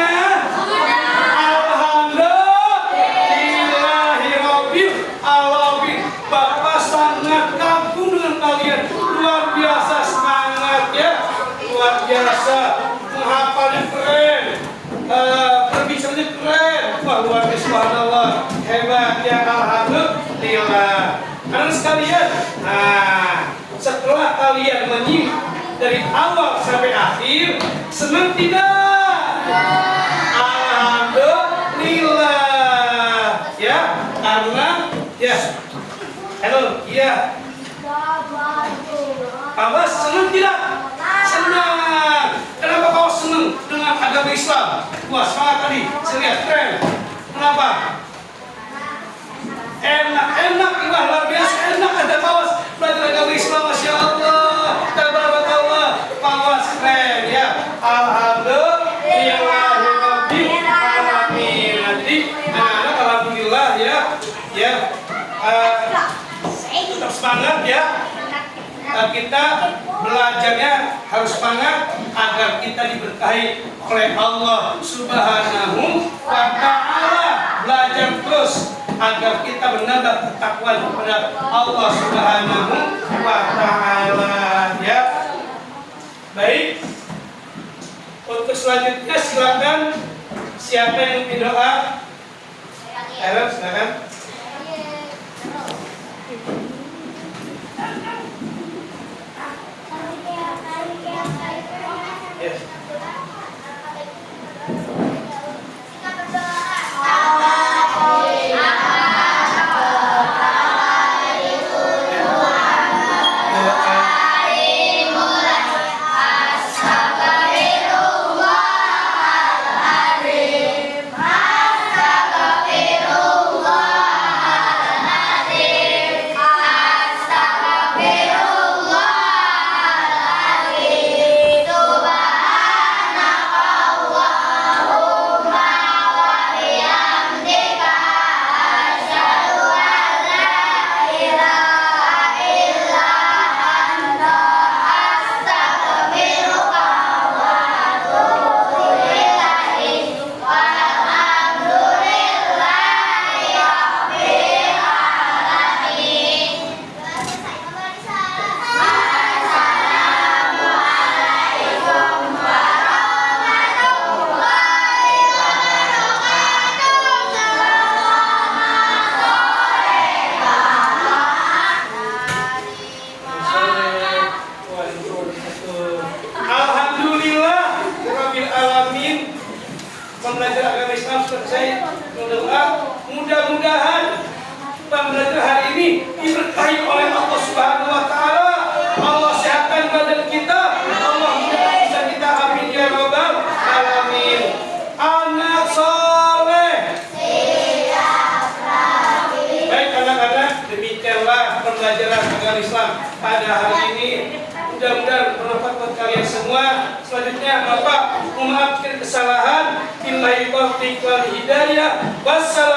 Alhamdulillahirabbil alamin. Bapak sangat kagum dengan kalian. Luar biasa semangat ya. Luar biasa. Menghafalnya keren. Berbicaranya keren. Wah, luar biasa, subhanallah. Hebat ya, alhamdulillah. Karena sekalian, setelah kalian menyimak dari awal sampai akhir, senang tidak? Alhamdulillah. Ya, karena ya. Halo, iya. Awas, senang tidak? Senang. Kenapa kau senang dengan agama Islam? Wah, semangat tadi. Saya lihat keren. Kenapa? Enak, luar biasa enak. Ada kawas belajar agama Islam, masya Allah, tabarakallah, kawas keren ya. Alhamdulillahirabbil alamin. Nanti anak-anak alhamdulillah ya, tetap semangat ya. Kita belajarnya harus semangat agar kita diberkahi oleh Allah Subhanahu wa Ta'ala. Belajar terus agar kita menambah ketakwaan kepada Allah Subhanahu wa Ta'ala ya. Baik, untuk selanjutnya silakan siapa yang ingin doa? Ayo silakan. Yes. Pembelajaran agama Islam selesai berdoa. Mudah-mudahan pembelajaran hari ini diberkahi oleh Allah Subhanahu wa Ta'ala. Allah sehatkan badan kita. Allah mudahkan bisa kita, amin ya rabbal alamin. Anak soleh. Baik anak-anak, demikianlah pembelajaran agama Islam pada hari ini. Mudah-mudahan bermanfaat buat kalian semua. Selanjutnya Bapak memaafkan kesalahan. Billahi taufiq wal hidayah. Wassalamualaikum.